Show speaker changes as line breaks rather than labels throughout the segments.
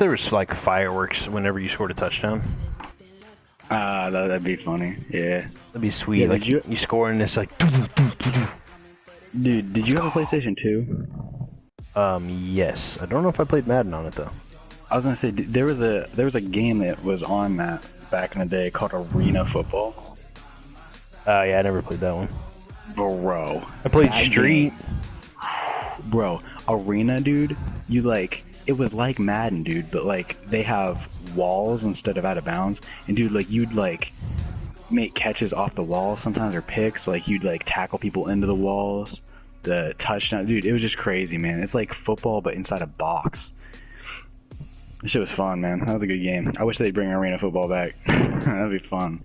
there was like fireworks whenever you scored a touchdown.
That'd be funny. Yeah.
That'd be sweet.
Yeah,
like you score and it's like.
Dude, did you have a PlayStation 2?
Yes. I don't know if I played Madden on it though.
I was gonna say there was a game that was on that back in the day called Arena Football.
Yeah, I never played that one.
Bro,
I played Street.
Bro, Arena, dude. You like it was like Madden, dude, but like they have walls instead of out of bounds. And dude, like you'd like make catches off the walls sometimes or picks. Like you'd like tackle people into the walls. The touchdown, dude. It was just crazy, man. It's like football but inside a box. This shit was fun, man. That was a good game. I wish they'd bring Arena Football back. That'd be fun.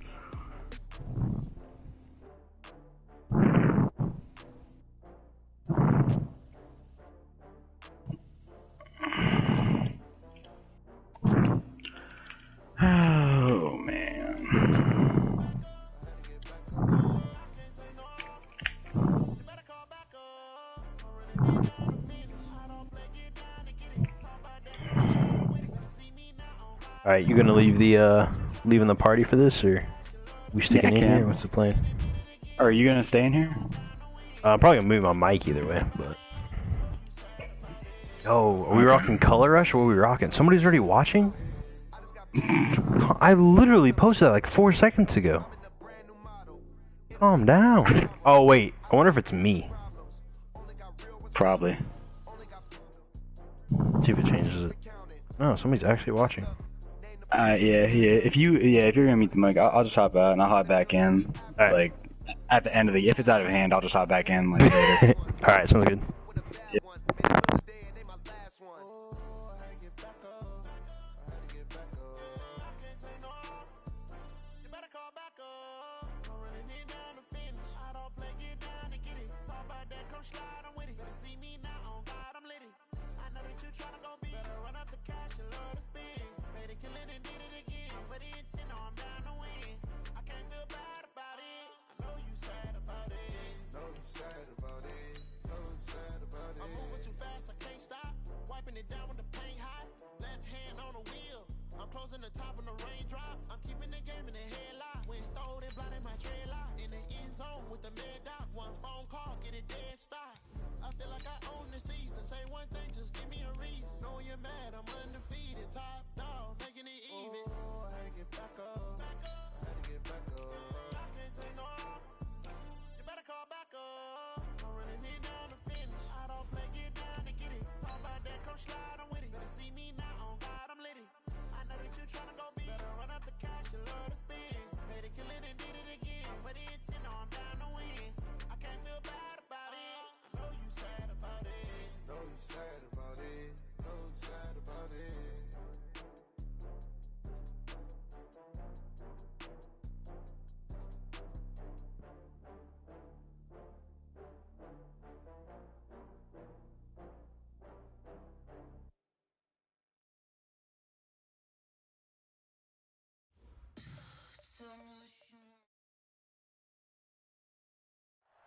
Oh, man.
All right, you gonna leave the leaving the party for this, or we sticking in here? What's the plan?
Are you gonna stay in here?
I'm probably gonna move my mic either way, but. Oh, are we rocking Color Rush? Or are we rocking? Somebody's already watching? I literally posted that like 4 seconds ago. Calm down. Oh wait, I wonder if it's me.
Probably.
See if it changes it. No, somebody's actually watching.
Yeah. If you're gonna meet the mic, I'll just hop out and I'll hop back in.
Right.
Like at the end of if it's out of hand, I'll just hop back in like later.
All right, sounds good.
Yeah.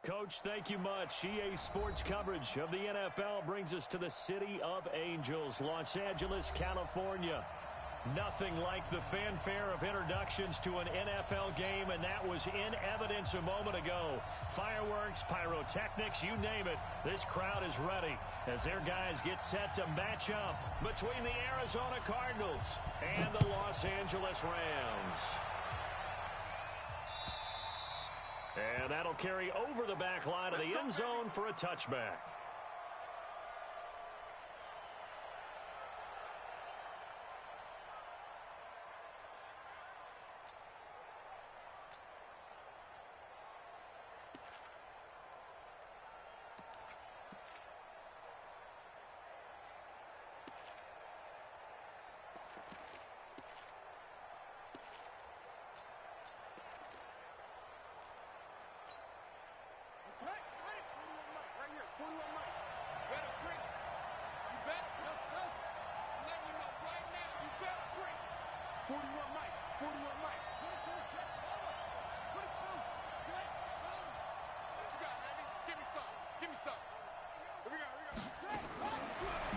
Coach, thank you much. EA Sports coverage of the NFL brings us to the City of Angels, Los Angeles, California. Nothing like the fanfare of introductions to an NFL game, and that was in evidence a moment ago. Fireworks, pyrotechnics, you name it. This crowd is ready as their guys get set to match up between the Arizona Cardinals and the Los Angeles Rams. And that'll carry over the back line of the end zone for a touchback.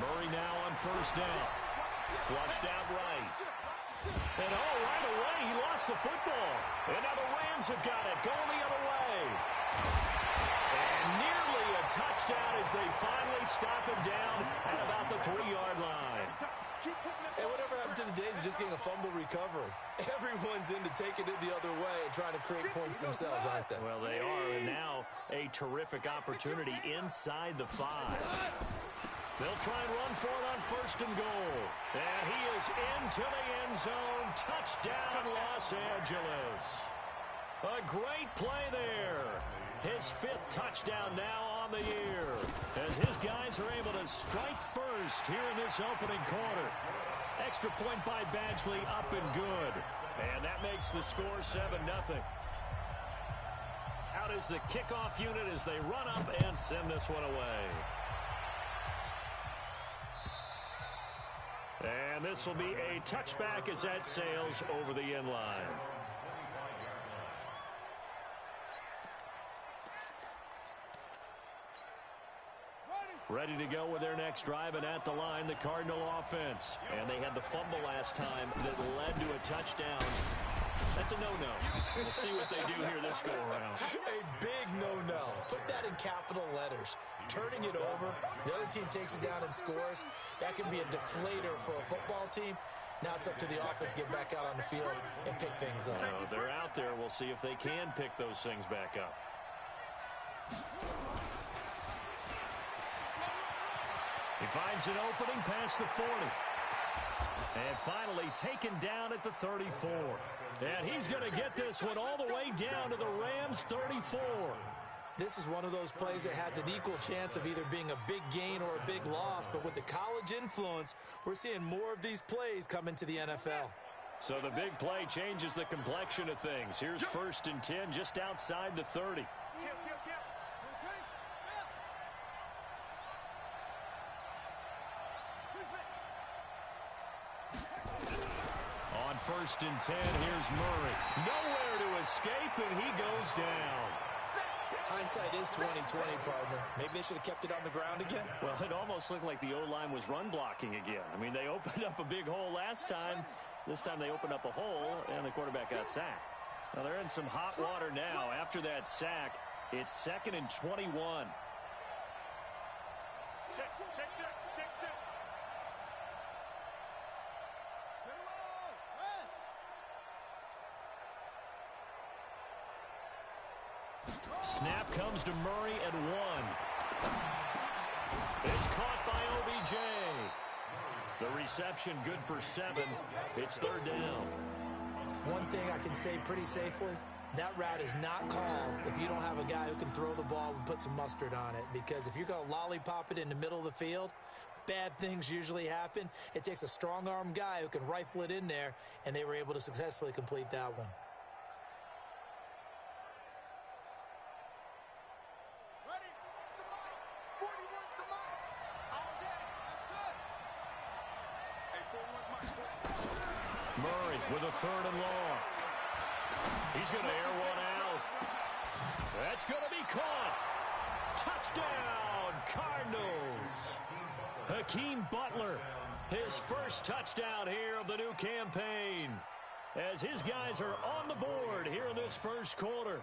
Murray now on first down.
Flushed out right. And right away, he lost the football. And now the Rams have got it, going the other way. And nearly a touchdown as they finally stop him down at about the 3-yard line.
Hey, whatever happened to the days of just getting a fumble recovery? Everyone's into taking it the other way and trying to create points themselves, aren't they?
Well, they are, and now a terrific opportunity inside the 5. They'll try and run for it on 1st and goal. And he is into the end zone. Touchdown, Los Angeles. A great play there. His 5th touchdown now on the year, as his guys are able to strike first here in this opening quarter. Extra point by Badgley, up and good. And that makes the score 7-0. Out is the kickoff unit as they run up and send this one away. And this will be a touchback as that sails over the end line. Ready to go with their next drive, and at the line, the Cardinal offense. And they had the fumble last time that led to a touchdown. That's a no-no. We'll see what they do here this go-around.
A big no-no. Put that in capital letters. Turning it over, the other team takes it down and scores. That can be a deflator for a football team. Now it's up to the offense to get back out on the field and pick things up.
So they're out there. We'll see if they can pick those things back up. He finds an opening past the 40. And finally taken down at the 34. And he's going to get this one all the way down to the Rams' 34.
This is one of those plays that has an equal chance of either being a big gain or a big loss. But with the college influence, we're seeing more of these plays come into the NFL.
So the big play changes the complexion of things. Here's 1st and 10 just outside the 30. On 1st and 10, here's Murray. Nowhere to escape, and he goes down.
Hindsight is 20/20, partner. Maybe they should have kept it on the ground again.
Well, it almost looked like the O-line was run blocking again. I mean, they opened up a big hole last time. This time they opened up a hole, and the quarterback got sacked. Now, they're in some hot water now. After that sack, it's 2nd and 21. Snap comes to Murray at 1. It's caught by OBJ. The reception good for 7. It's 3rd down.
One thing I can say pretty safely, that route is not called if you don't have a guy who can throw the ball and put some mustard on it. Because if you're going to lollipop it in the middle of the field, bad things usually happen. It takes a strong-arm guy who can rifle it in there, and they were able to successfully complete that one.
Murray with a 3rd and long. He's going to air one out. That's going to be caught. Touchdown, Cardinals. Hakeem Butler, his first touchdown here of the new campaign, as his guys are on the board here in this first quarter.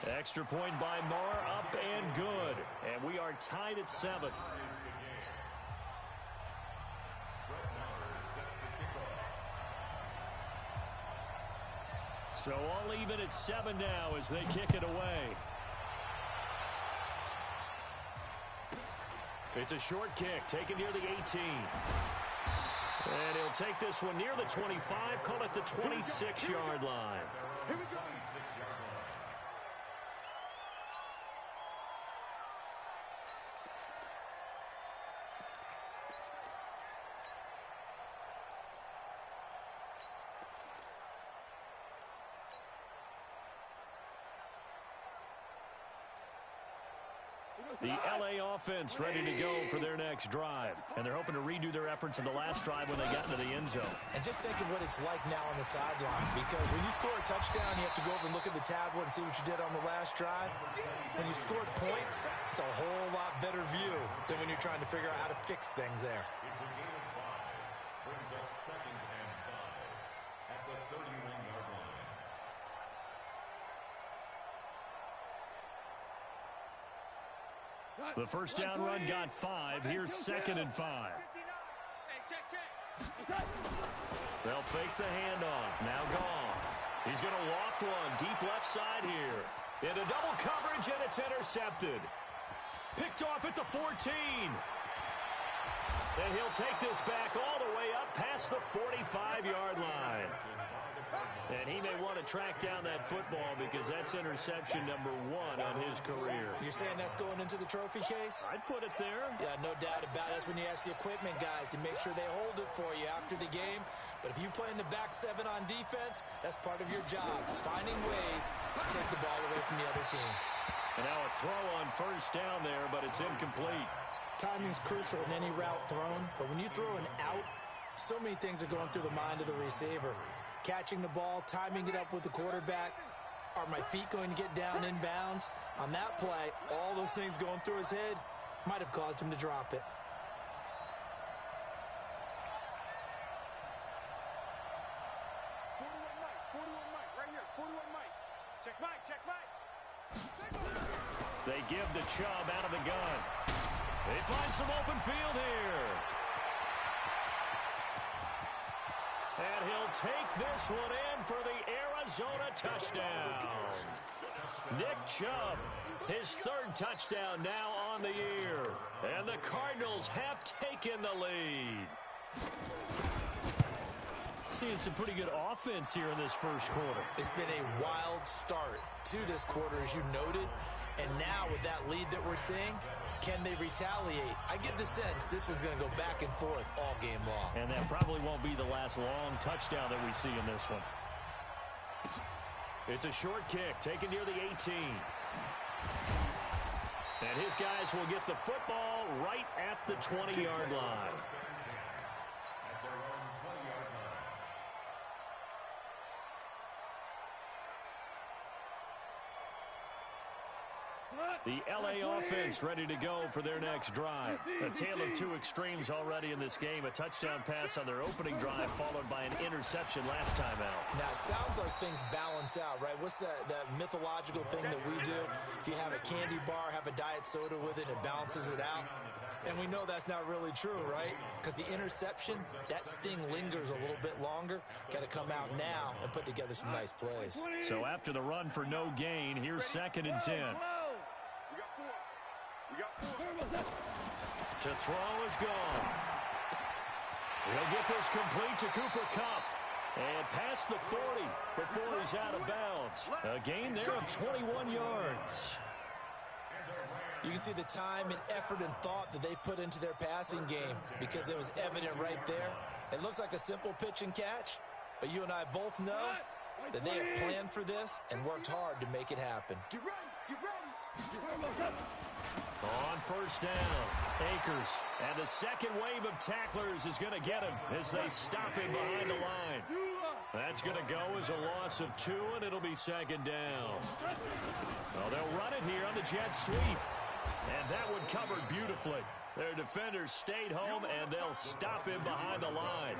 Extra point by Marr, up and good. And we are tied at 7. So all even at 7 now as they kick it away. It's a short kick taken near the 18. And he'll take this one near the 25, call it the 26-yard line.
Here we go.
The LA offense ready to go for their next drive. And they're hoping to redo their efforts in the last drive when they got into the end zone.
And just think of what it's like now on the sideline. Because when you score a touchdown, you have to go over and look at the tablet and see what you did on the last drive. When you scored points, it's a whole lot better view than when you're trying to figure out how to fix things there.
It's a gain of 5. Brings up 2nd and 5 at the 31-yard line.
The first down run got 5. Here's 2nd and 5. They'll fake the handoff. Now Goff. He's going to loft one deep left side here. Into double coverage, and it's intercepted. Picked off at the 14. And he'll take this back all the way up past the 45-yard line. And he may want to track down that football because that's interception number 1 on his career.
You're saying that's going into the trophy case?
I'd put it there.
Yeah, no doubt about it. That's when you ask the equipment guys to make sure they hold it for you after the game. But if you play in the back 7 on defense, that's part of your job, finding ways to take the ball away from the other team.
And now a throw on first down there, but it's incomplete.
Timing's crucial in any route thrown, but when you throw an out, so many things are going through the mind of the receiver. Catching the ball, timing it up with the quarterback. Are my feet going to get down in bounds? On that play, all those things going through his head might have caused him to drop it.
They give the Chubb out of the gun. They find some open field here. And he'll take this one in for the Arizona touchdown. Nick Chubb, his 3rd touchdown now on the year. And the Cardinals have taken the lead. Seeing some pretty good offense here in this first quarter.
It's been a wild start to this quarter, as you noted. And now with that lead that we're seeing, can they retaliate? I get the sense this one's going to go back and forth all game long.
And that probably won't be the last long touchdown that we see in this one. It's a short kick taken near the 18. And his guys will get the football right at the 20-yard line. The LA offense ready to go for their next drive. A tale of 2 extremes already in this game. A touchdown pass on their opening drive followed by an interception last time out.
Now, it sounds like things balance out, right? What's that mythological thing that we do? If you have a candy bar, have a diet soda with it, it balances it out. And we know that's not really true, right? Because the interception, that sting lingers a little bit longer. Got to come out now and put together some nice plays.
So after the run for no gain, here's 2nd and 10. To throw is gone. He'll get this complete to Cooper Kupp. And past the 40 before he's out of bounds. A gain there of 21 yards.
You can see the time and effort and thought that they put into their passing game because it was evident right there. It looks like a simple pitch and catch, but you and I both know that they have planned for this and worked hard to make it happen.
On first down, Akers. And the second wave of tacklers is going to get him as they stop him behind the line. That's going to go as a loss of 2, and it'll be 2nd down. Well, they'll run it here on the jet sweep. And that one covered beautifully. Their defenders stayed home, and they'll stop him behind the line.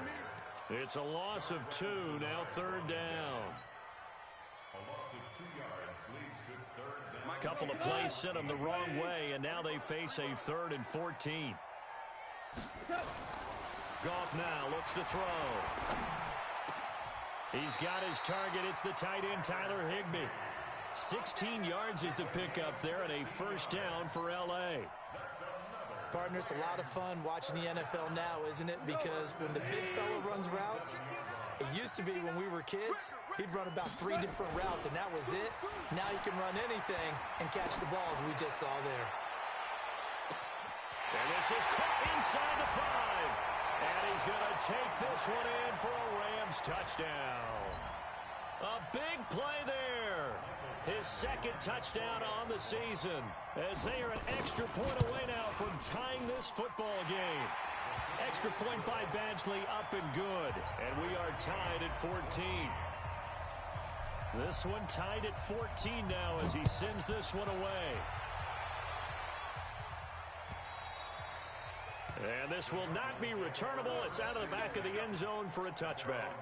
It's a loss of 2, now 3rd down.
A loss of 2 yards leads to 3rd down.
A couple of plays sent them the wrong way, and now they face a 3rd and 14. Goff now looks to throw. He's got his target. It's the tight end, Tyler Higbee. 16 yards is the pickup there, and a first down for L.A.
Partner, it's a lot of fun watching the NFL now, isn't it? Because when the big fella runs routes, it used to be when we were kids, he'd run about 3 different routes, and that was it. Now he can run anything and catch the balls we just saw there.
And this is caught inside the 5. And he's going to take this one in for a Rams touchdown. A big play there. His second touchdown on the season, as they are an extra point away now from tying this football game. Extra point by Badgley, up and good. And we are tied at 14. This one tied at 14 now as he sends this one away. And this will not be returnable. It's out of the back of the end zone for a touchback.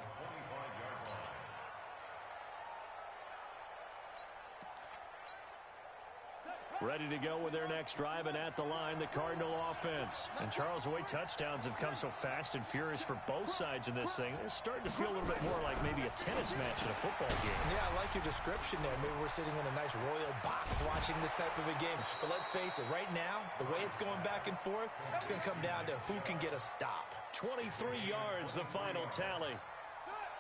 Ready to go with their next drive, and at the line, the Cardinal offense. And Charles, the way touchdowns have come so fast and furious for both sides in this thing, it's starting to feel a little bit more like maybe a tennis match in a football game.
Yeah, I like your description there. Maybe we're sitting in a nice royal box watching this type of a game. But let's face it, right now, the way it's going back and forth, it's going to come down to who can get a stop.
23 yards, the final tally.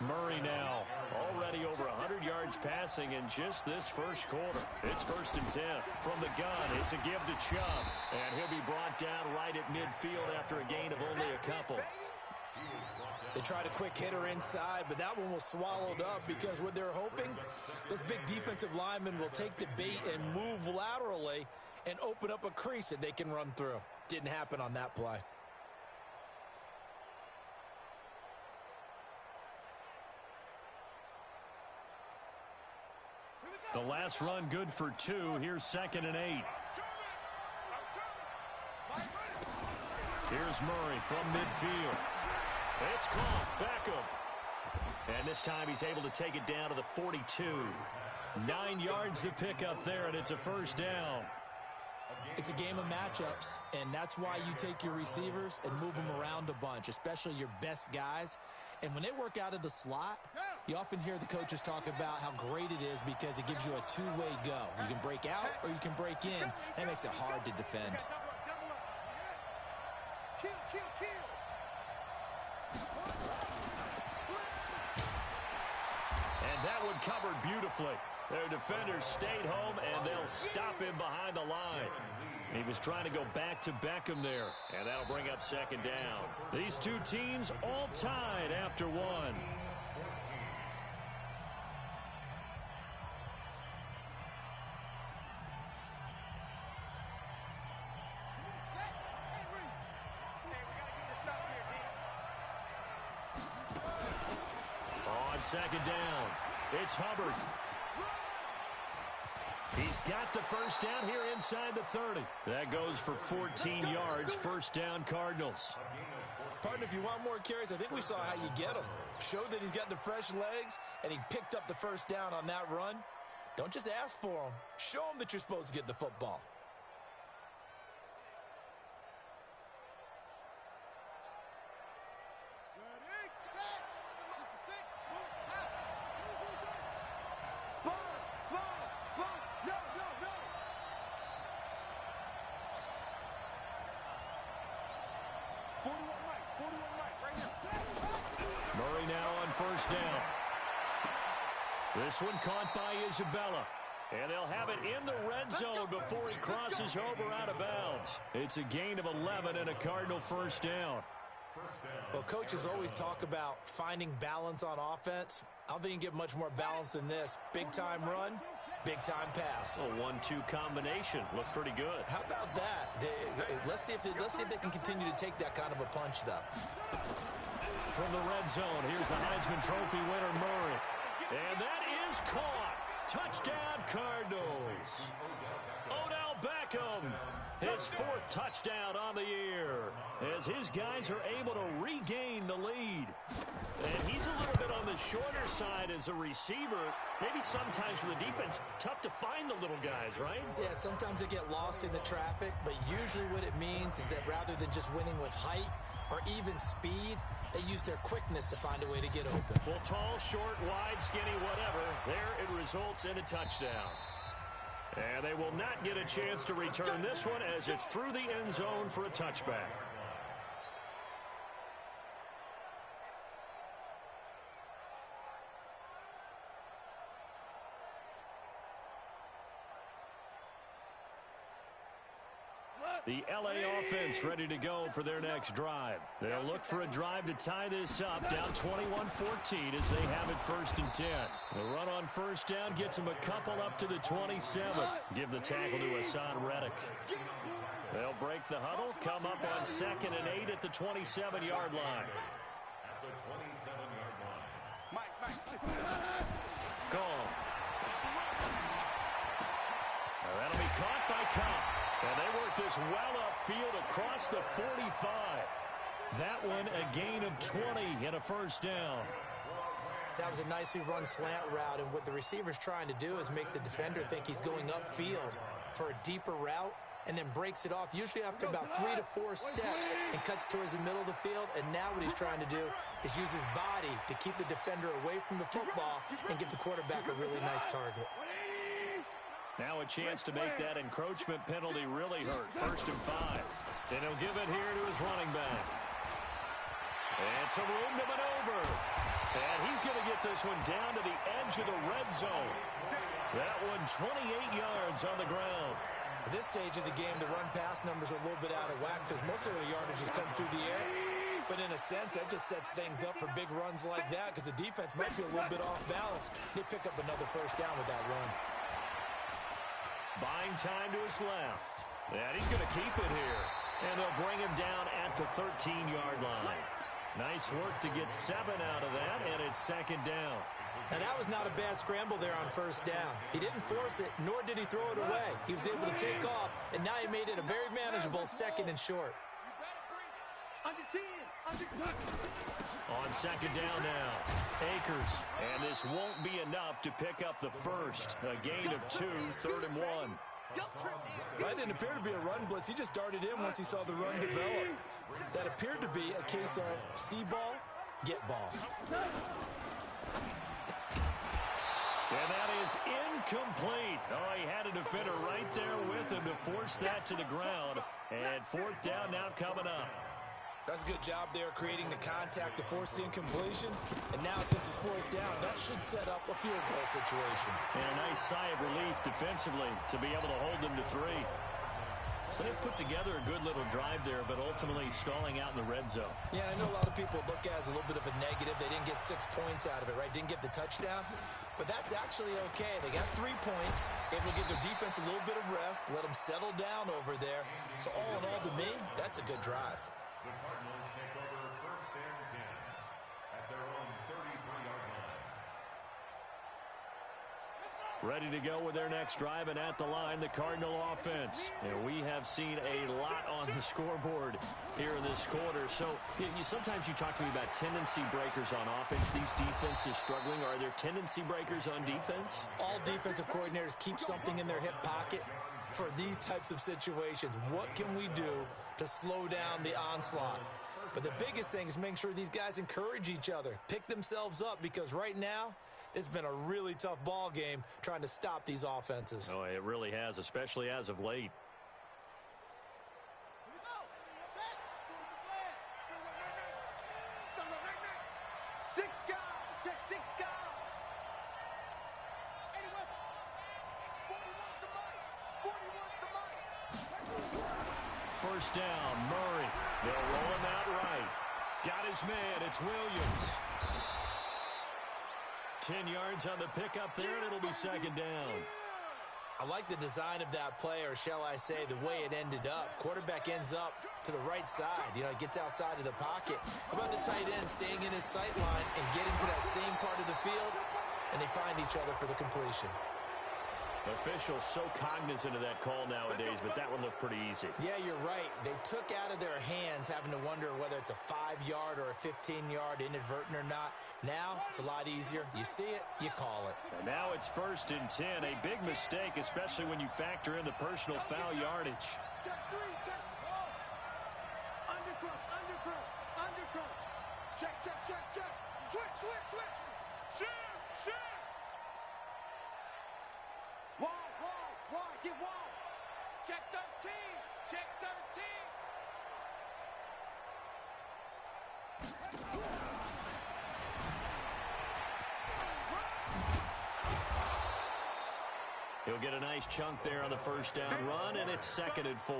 Murray now already over 100 yards passing in just this first quarter. It's 1st and 10 from the gun. It's a give to Chubb, and he'll be brought down right at midfield after a gain of only a couple.
They tried a quick hitter inside, but that one was swallowed up because what they're hoping, those big defensive linemen will take the bait and move laterally and open up a crease that they can run through. Didn't happen on that play.
The last run good for 2. Here's 2nd and 8. Here's Murray from midfield. It's caught. Beckham. And this time he's able to take it down to the 42. 9 yards to pick up there, and it's a first down.
It's a game of matchups, and that's why you take your receivers and move them around a bunch, especially your best guys. And when they work out of the slot, you often hear the coaches talk about how great it is because it gives you a two-way go. You can break out or you can break in. That makes it hard to defend.
And that one covered beautifully. Their defenders stayed home, and they'll stop him behind the line. He was trying to go back to Beckham there, and that'll bring up 2nd down. These two teams all tied after one. On 2nd down, it's Hubbard. He's got the first down here inside the 30. That goes for 14 yards. First down, Cardinals.
Partner, if you want more carries, I think we saw how you get him. Showed that he's got the fresh legs, and he picked up the first down on that run. Don't just ask for him. Show him that you're supposed to get the football.
Murray now on first down. This one caught by Isabella. And they'll have it in the red zone before he crosses over out of bounds. It's a gain of 11 and a Cardinal first down.
Well, coaches always talk about finding balance on offense. I don't think you can get much more balance than this. Big-time run, big-time pass.
A 1-2 combination. Looked pretty good.
How about that? Let's see if they can continue to take that kind of a punch, though.
From the red zone, here's the Heisman Trophy winner, Murray. And that is caught. Touchdown, Cardinals. Odell Beckham, his 4th touchdown on the year, as his guys are able to regain the lead. And he's a little bit on the shorter side as a receiver. Maybe sometimes for the defense, tough to find the little guys, right?
Yeah, sometimes they get lost in the traffic, but usually what it means is that rather than just winning with height or even speed, they use their quickness to find a way to get open.
Well, tall, short, wide, skinny, whatever, there it results in a touchdown. And they will not get a chance to return this one as it's through the end zone for a touchback. The LA offense ready to go for their next drive. They'll look for a drive to tie this up, down 21-14 as they have it 1st and 10. The run on 1st down gets them a couple up to the 27. Give the tackle to Hassan Reddick. They'll break the huddle, come up on 2nd and 8 at the 27-yard line.
At the 27-yard line.
Gone. That'll be caught by Cup. And they work this well upfield across the 45. That one a gain of 20 and a 1st down.
That was a nicely run slant route, and what the receiver's trying to do is make the defender think he's going upfield for a deeper route and then breaks it off, usually after about 3 to 4 steps, and cuts towards the middle of the field. And now what he's trying to do is use his body to keep the defender away from the football and give the quarterback a really nice target.
Now a chance to make that encroachment penalty really hurt. 1st and 5. And he'll give it here to his running back. And some room to maneuver. And he's going to get this one down to the edge of the red zone. That one 28 yards on the ground.
At this stage of the game, the run-pass numbers are a little bit out of whack because most of the yardage has come through the air. But in a sense, that just sets things up for big runs like that because the defense might be a little bit off balance. They pick up another 1st down with that run.
Buying time to his left. And he's going to keep it here. And they'll bring him down at the 13-yard line. Nice work to get 7 out of that, and it's 2nd down.
Now, that was not a bad scramble there on 1st down. He didn't force it, nor did he throw it away. He was able to take off, and now he made it a very manageable 2nd and short.
On 2nd down now, Akers. And this won't be enough to pick up the 1st. A gain of 2, 3rd and 1.
That didn't appear to be a run blitz. He just darted in once he saw the run develop. That appeared to be a case of see ball, get ball.
And that is incomplete. Oh, he had a defender right there with him to force that to the ground. And 4th down now coming up.
That's a good job there creating the contact to force the incompletion. And now since it's 4th down, that should set up a field goal situation.
And a nice sigh of relief defensively to be able to hold them to 3. So they put together a good little drive there, but ultimately stalling out in the red zone.
Yeah, I know a lot of people look at it as a little bit of a negative. They didn't get 6 points out of it, right? Didn't get the touchdown. But that's actually okay. They got 3 points. Able to give their defense a little bit of rest, let them settle down over there. So all in all, to me, that's a good drive.
The Cardinals take over 1st and 10 at their own 33-yard line.
Ready to go with their next drive, and at the line, the Cardinal offense. And we have seen a lot on the scoreboard here in this quarter. So sometimes you talk to me about tendency breakers on offense. These defenses struggling. Are there tendency breakers on defense?
All defensive coordinators keep something in their hip pocket for these types of situations. What can we do to slow down the onslaught? But the biggest thing is making sure these guys encourage each other, pick themselves up, because right now it's been a really tough ball game trying to stop these offenses.
Oh, it really has, especially as of late. First down, Murray. They'll roll him out right. Got his man. It's Williams. 10 yards on the pickup there, and it'll be 2nd down.
I like the design of that play, or shall I say the way it ended up. Quarterback ends up to the right side. He gets outside of the pocket. How about the tight end staying in his sight line and getting to that same part of the field, and they find each other for the completion.
Officials so cognizant of that call nowadays, but that one looked pretty easy.
Yeah, you're right. They took out of their hands having to wonder whether it's a 5-yard or a 15-yard inadvertent or not. Now it's a lot easier. You see it, you call it.
And now it's 1st and 10. A big mistake, especially when you factor in the personal foul yardage.
Check 3, check. Undercrunch, undercrunch, undercrunch. Check, check, check, check. Switch, switch, switch. Shoot, shoot. Wall, get wall. Check 13, check 13.
He'll He'll get a nice chunk there on the first down run, and it's 2nd and 4.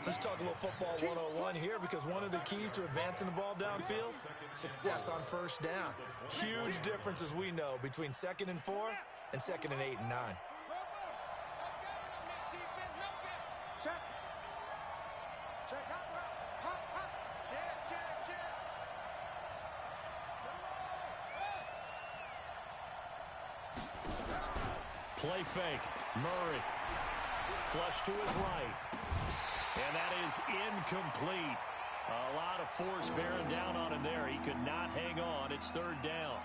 Let's talk a little football 101 here, because one of the keys to advancing the ball downfield, success on first down. Huge difference, as we know, between 2nd and 4 and 2nd and 8 and 9.
Check. Check. Hot. Check.
Play fake. Murray. Flush to his right. And that is incomplete. A lot of force bearing down on him there. He could not hang on. It's 3rd down.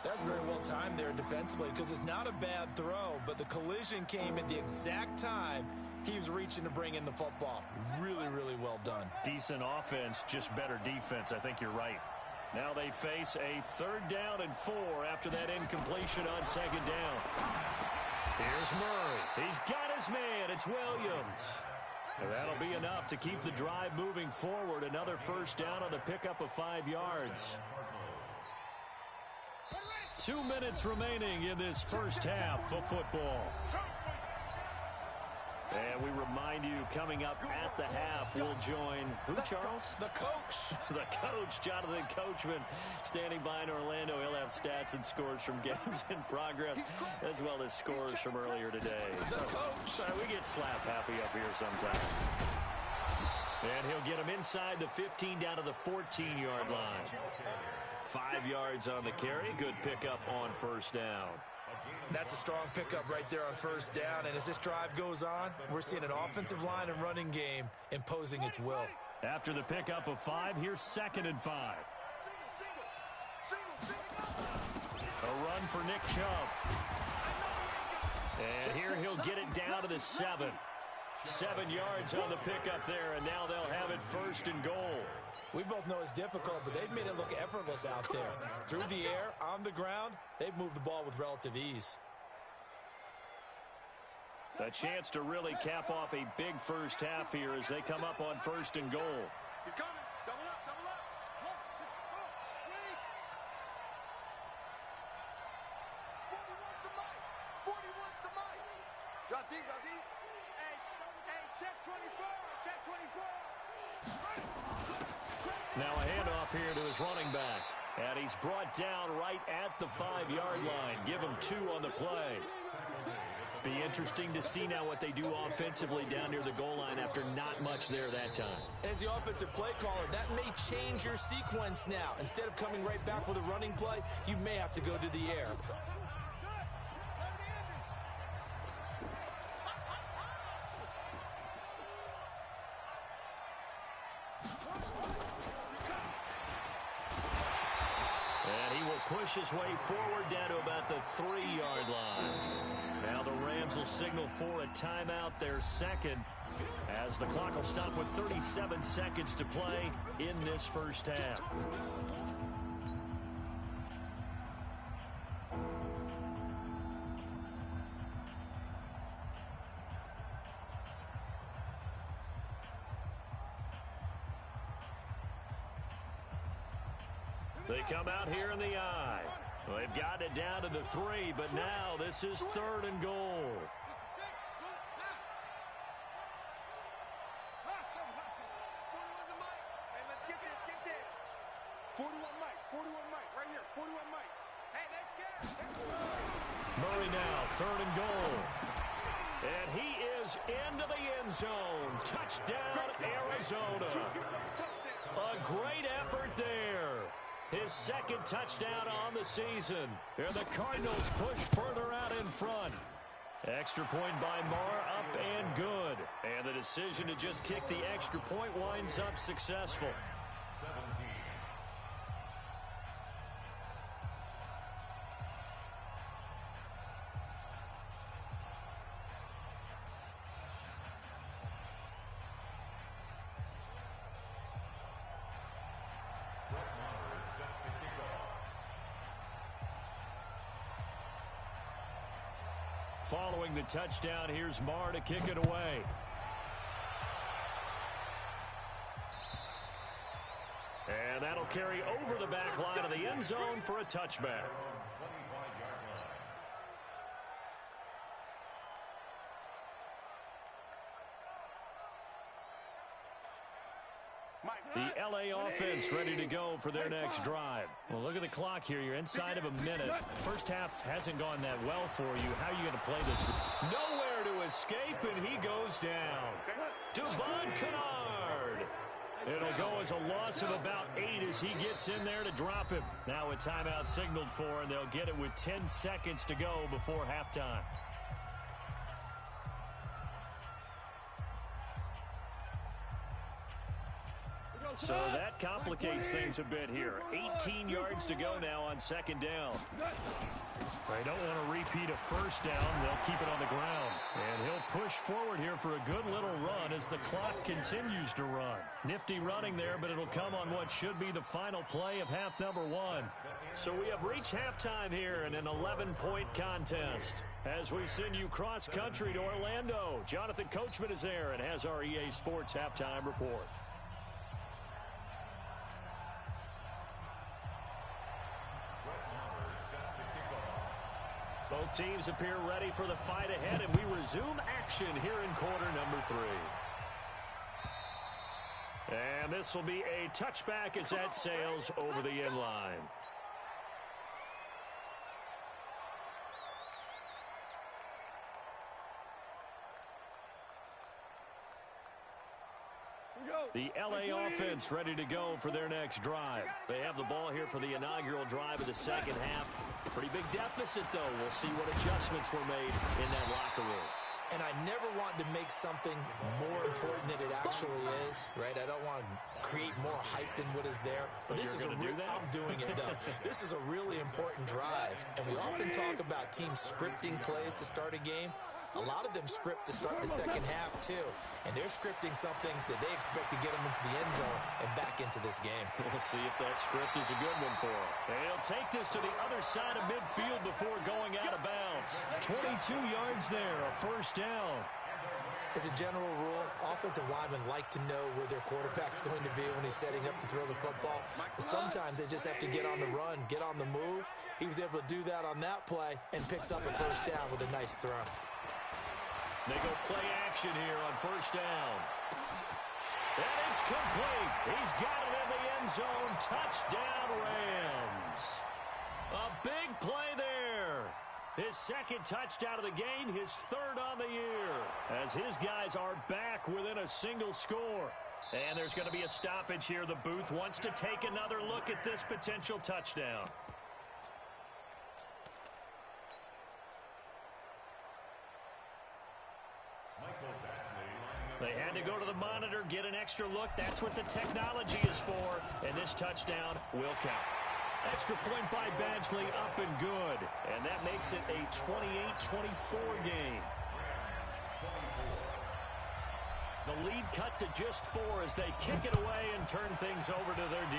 That's very well timed there defensively, because it's not a bad throw, but the collision came at the exact time he was reaching to bring in the football. Really, really well done.
Decent offense, just better defense. I think you're right. Now they face a 3rd down and 4 after that incompletion on 2nd down. Here's Murray. He's got his man. It's Williams. And that'll be enough to keep the drive moving forward. Another first down on the pickup of 5 yards. 2 minutes remaining in this first half of football. And we remind you, coming up at the half, we'll join who, Charles?
The coach.
The coach, Jonathan Coachman, standing by in Orlando. He'll have stats and scores from games in progress, as well as scores from earlier today.
The coach.
Sorry, we get slap happy up here sometimes. And he'll get him inside the 15 down to the 14-yard line. 5 yards on the carry. Good pickup on first down.
That's a strong pickup right there on first down. And as this drive goes on, we're seeing an offensive line and running game imposing its will.
After the pickup of 5, here's 2nd and 5. A run for Nick Chubb. And here he'll get it down to the 7. 7 yards on the pickup there, and now they'll have it 1st and goal.
We both know it's difficult, but they've made it look effortless out there. Through the air, on the ground, they've moved the ball with relative ease.
A chance to really cap off a big first half here as they come up on 1st and goal.
He's coming. Double up. 41's the mic. Drop deep. Hey, check 24. Check 24.
Now a handoff here to his running back. And he's brought down right at the 5-yard line. Give him 2 on the play. Be interesting to see now what they do offensively down near the goal line after not much there that time.
As the offensive play caller, that may change your sequence now. Instead of coming right back with a running play, you may have to go to the air.
Push his way forward down to about the 3-yard line. Now the Rams will signal for a timeout, their 2nd, as the clock will stop with 37 seconds to play in this first half. They come out here in the eye. Well, they've got it down to the 3, but now this is 3rd and goal.
Hey, let's get this. 41 Mike, right here. 41 Mike. Hey, they scared.
Murray now, 3rd and goal. And he is into the end zone. Touchdown, Arizona. A great effort there. His 2nd touchdown on the season. And the Cardinals push further out in front. Extra point by Marr, up and good. And the decision to just kick the extra point winds up successful.
17.
Following the touchdown, here's Marr to kick it away. And that'll carry over the back line of the end zone for a touchback. The LA offense ready to go for their next drive. Well, look at the clock here. You're inside of a minute. First half hasn't gone that well for you. How are you going to play this? Nowhere to escape, and he goes down. Devon Kennard. It'll go as a loss of about 8 as he gets in there to drop him. Now a timeout signaled for, and they'll get it with 10 seconds to go before halftime. So that complicates things a bit here. 18 yards to go now on second down. They don't want to repeat a first down. They'll keep it on the ground. And he'll push forward here for a good little run as the clock continues to run. Nifty running there, but it'll come on what should be the final play of half number 1. So we have reached halftime here in an 11-point contest. As we send you cross-country to Orlando, Jonathan Coachman is there and has our EA Sports halftime report. Both teams appear ready for the fight ahead, and we resume action here in quarter number 3. And this will be a touchback as that sails over the end line. The LA offense ready to go for their next drive. They have the ball here for the inaugural drive of the second half. Pretty big deficit, though. We'll see what adjustments were made in that locker room.
And I never want to make something more important than it actually is, right? I don't want to create more hype than what is there. But this is I'm doing it, though. This is a really important drive. And we often talk about teams scripting plays to start a game. A lot of them script to start the second half, too. And they're scripting something that they expect to get them into the end zone and back into this game.
We'll see if that script is a good one for them. And he'll take this to the other side of midfield before going out of bounds. 22 yards there, a first down.
As a general rule, offensive linemen like to know where their quarterback's going to be when he's setting up to throw the football. But sometimes they just have to get on the run, get on the move. He was able to do that on that play and picks up a first down with a nice throw.
They go play action here on first down. And it's complete. He's got it in the end zone. Touchdown, Rams. A big play there. His second touchdown of the game, his third on the year. As his guys are back within a single score. And there's going to be a stoppage here. The booth wants to take another look at this potential touchdown. They had to go to the monitor, get an extra look. That's what the technology is for. And this touchdown will count. Extra point by Badgley, up and good. And that makes it a 28-24 game. The lead cut to just 4 as they kick it away and turn things over to their D.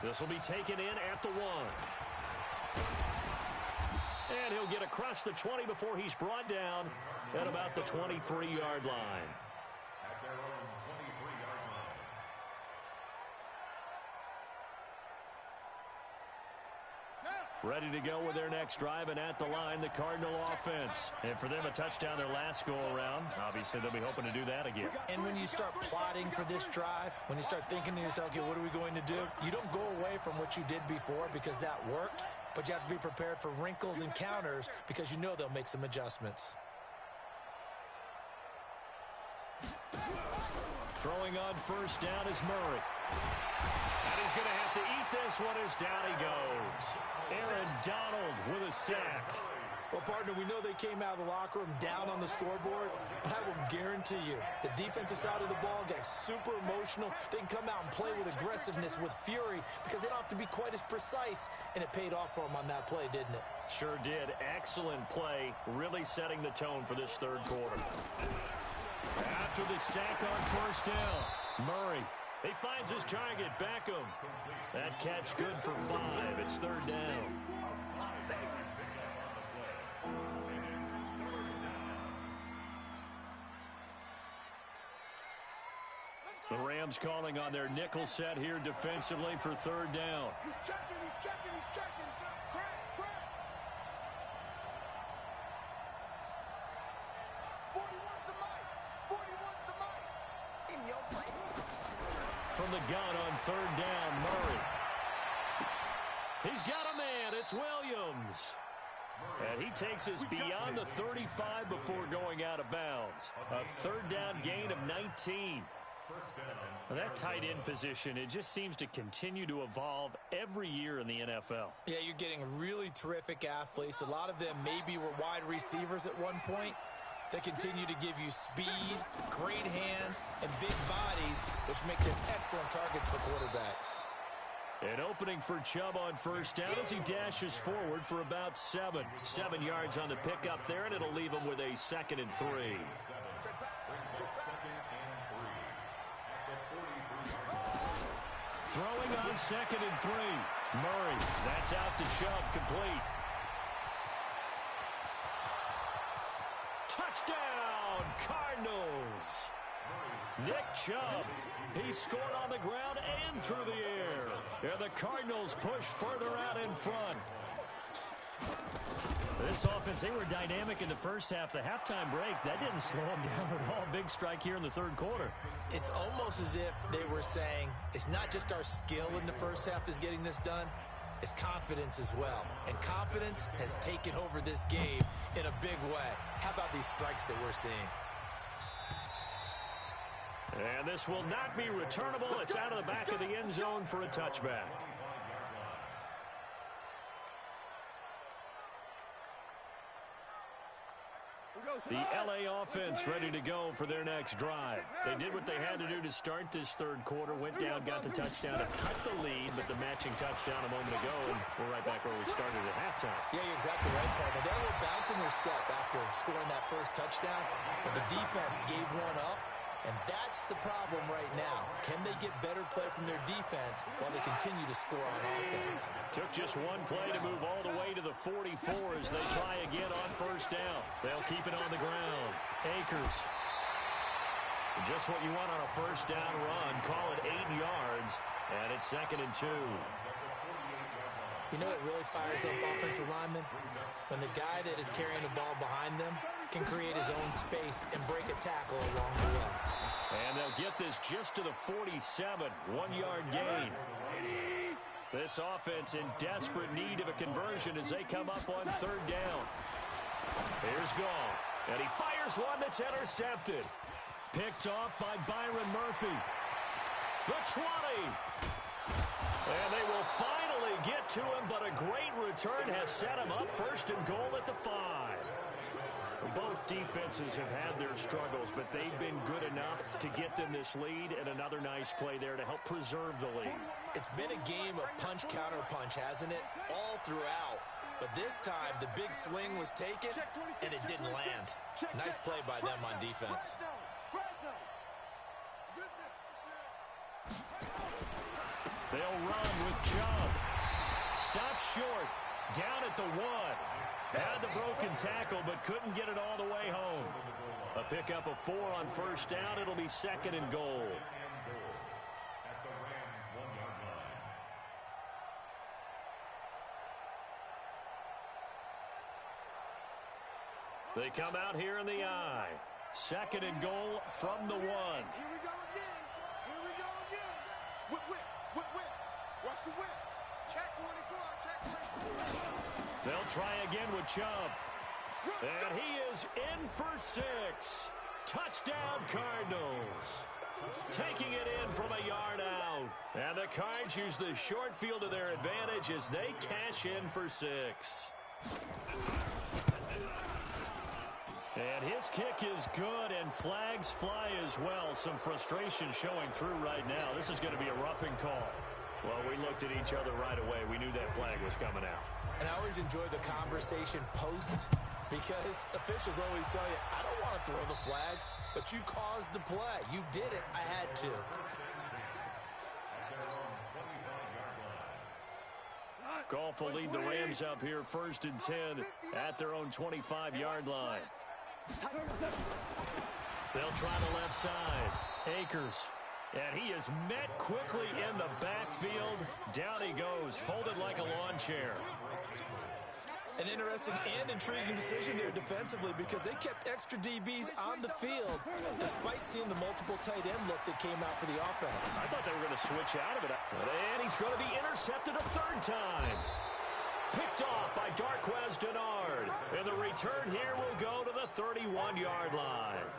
This will be taken in at the 1. And he'll get across the 20 before he's brought down at about the 23-yard line.
At their own 23-yard line.
Ready to go with their next drive, and at the line, the Cardinal offense. And for them, a touchdown their last go-around. Obviously, they'll be hoping to do that again.
And when you start plotting for this drive, when you start thinking to yourself, okay, what are we going to do? You don't go away from what you did before because that worked, but you have to be prepared for wrinkles and counters because you know they'll make some adjustments.
Throwing on first down is Murray. And he's going to have to eat this one as down he goes. Aaron Donald with a sack.
Well, partner, we know they came out of the locker room down on the scoreboard, but I will guarantee you the defensive side of the ball got super emotional. They can come out and play with aggressiveness, with fury, because they don't have to be quite as precise, and it paid off for them on that play, didn't it?
Sure did. Excellent play, really setting the tone for this third quarter. After the sack on first down, Murray, he finds his target, Beckham. That catch good for 5. It's third down. The Rams calling on their nickel set here defensively for third down.
He's checking, he's checking, he's checking. Cracks, cracks. 41's the mic. 41's the mic.
From the gun on third down, Murray. He's got a man. It's Williams. And he takes us beyond the 35 before going out of bounds. A third down gain of 19. That tight end position, it just seems to continue to evolve every year in the NFL.
Yeah, you're getting really terrific athletes. A lot of them maybe were wide receivers at one point. They continue to give you speed, great hands, and big bodies, which make them excellent targets for quarterbacks.
An opening for Chubb on first down as he dashes forward for about 7. 7 yards on the pickup there, and it'll leave him with a 2nd and 3. Throwing on 2nd and 3. Murray, that's out to Chubb, complete. Touchdown, Cardinals! Nick Chubb, he scored on the ground and through the air. And the Cardinals push further out in front. This offense, they were dynamic in the first half. The halftime break, that didn't slow them down at all. Big strike here in the third quarter.
It's almost as if they were saying, it's not just our skill in the first half that's getting this done, it's confidence as well. And confidence has taken over this game in a big way. How about these strikes that we're seeing?
And this will not be returnable. It's out of the back of the end zone for a touchback. The LA offense ready to go for their next drive. They did what they had to do to start this third quarter, went down, got the touchdown to cut the lead, but the matching touchdown a moment ago, and we're right back where we started at halftime.
Yeah, you're exactly right, Paul. They're a little bounce in their step after scoring that first touchdown, but the defense gave one up, and that's the problem right now. Can they get better play from their defense while they continue to score on offense?
Took just one play to move all the way to the 44 as they try again on first down. They'll keep it on the ground. Akers. Just what you want on a first down run. Call it 8 yards, and it's 2nd and 2.
You know what really fires up offensive linemen? When the guy that is carrying the ball behind them can create his own space and break a tackle along the way.
And they'll get this just to the 47. 1-yard gain. This offense in desperate need of a conversion as they come up on third down. Here's Gall. And he fires one that's intercepted. Picked off by Byron Murphy. The 20. And they will finally get to him, but a great return has set him up. 1st and goal at the 5. Both defenses have had their struggles, but they've been good enough to get them this lead, and another nice play there to help preserve the lead.
It's been a game of punch-counter-punch, hasn't it? All throughout. But this time, the big swing was taken, and it didn't land. Nice play by them on defense.
They'll run with Chubb. Stops short. Down at the 1. Had the broken tackle, but couldn't get it all the way home. A pickup of 4 on first down. It'll be 2nd and goal.
At the Rams' 1-yard line.
They come out here in the eye. 2nd and goal from the 1.
Here we go again. Here we go again. Whip. Watch the whip. Check 24. Check 24.
They'll try again with Chubb. And he is in for 6. Touchdown, Cardinals. Taking it in from a yard out. And the Cards use the short field to their advantage as they cash in for 6. And his kick is good, and flags fly as well. Some frustration showing through right now. This is going to be a roughing call. Well, we looked at each other right away. We knew that flag was coming out.
And I always enjoy the conversation post because officials always tell you, I don't want to throw the flag, but you caused the play. You did it. I had to.
Goff will lead the Rams up here 1st and 10 at their own 25-yard line. They'll try the left side. Akers. And he is met quickly in the backfield. Down he goes, folded like a lawn chair.
An interesting and intriguing decision there defensively because they kept extra DBs on the field despite seeing the multiple tight end look that came out for the offense.
I thought they were going to switch out of it. And he's going to be intercepted a third time. Picked off by Darquez Denard. And the return here will go to the 31-yard line.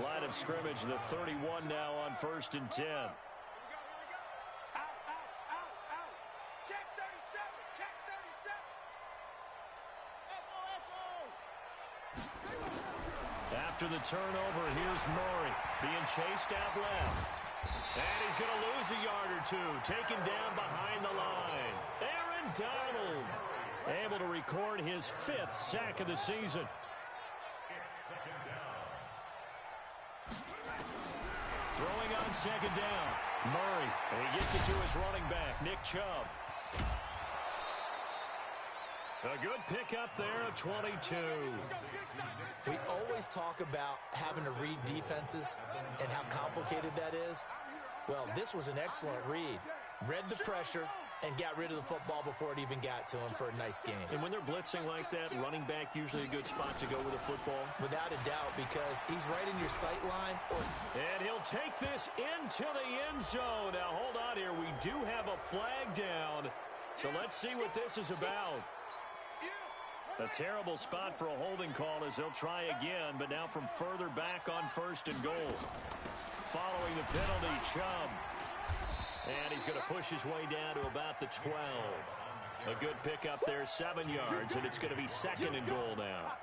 Line of scrimmage, the 31 now on 1st and 10.
Check 37. Check 37.
After the turnover, here's Murray being chased out left. And he's going to lose a yard or two, taken down behind the line. Aaron Donald able to record his 5th sack of the season. Throwing on 2nd down. Murray, and he gets it to his running back, Nick Chubb. A good pickup there of 22.
We always talk about having to read defenses and how complicated that is. Well, this was an excellent read. Read the pressure and got rid of the football before it even got to him for a nice game.
And when they're blitzing like that, running back usually a good spot to go with a football.
Without a doubt, because he's right in your sight line.
And he'll take this into the end zone. Now, hold on here. We do have a flag down. So let's see what this is about. A terrible spot for a holding call as they'll try again, but now from further back on 1st and goal. Following the penalty, Chubb. And he's going to push his way down to about the 12. A good pickup there, 7 yards, and it's going to be 2nd and goal now.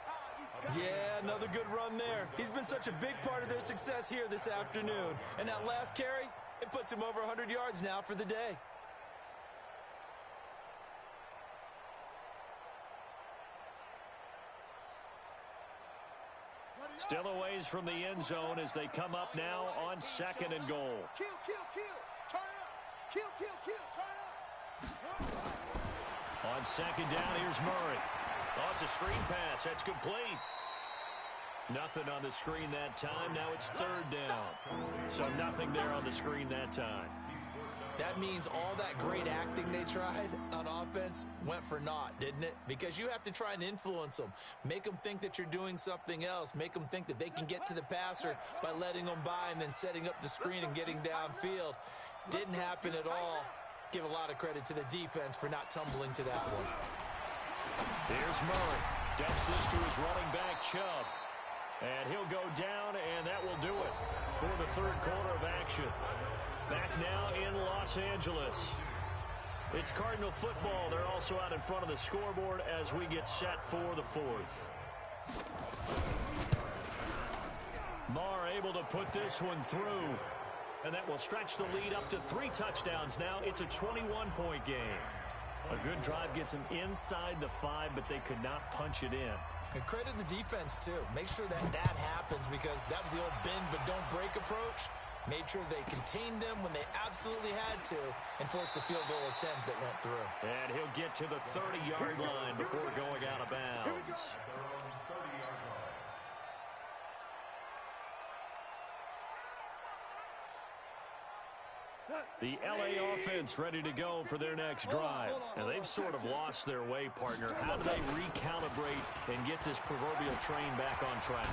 Yeah, another good run there. He's been such a big part of their success here this afternoon. And that last carry, it puts him over 100 yards now for the day.
Still a ways from the end zone as they come up now on 2nd and goal.
Kill, kill, kill. Turn up. Kill, kill, kill. Turn up.
On 2nd down, here's Murray. Oh, it's a screen pass. That's complete. Nothing on the screen that time. Now it's 3rd down. So nothing there on the screen that time.
That means all that great acting they tried on offense went for naught, didn't it? Because you have to try and influence them. Make them think that you're doing something else. Make them think that they can get to the passer by letting them by and then setting up the screen and getting downfield. Didn't happen at all. Give a lot of credit to the defense for not tumbling to that one.
Here's Murray. Dumps this to his running back, Chubb. And he'll go down, and that will do it for the 3rd quarter of action. Back now in Los Angeles. It's Cardinal football. They're also out in front of the scoreboard as we get set for the 4th. Marr able to put this one through. And that will stretch the lead up to 3 touchdowns now. It's a 21-point game. A good drive gets them inside the 5, but they could not punch it in.
And credit the defense, too. Make sure that happens because that was the old bend but don't break approach. Made sure they contained them when they absolutely had to and forced the field goal attempt that went through.
And he'll get to the 30-yard line before going out of bounds. The LA offense ready to go for their next drive. And they've sort of lost their way, partner. How do they recalibrate and get this proverbial train back on track?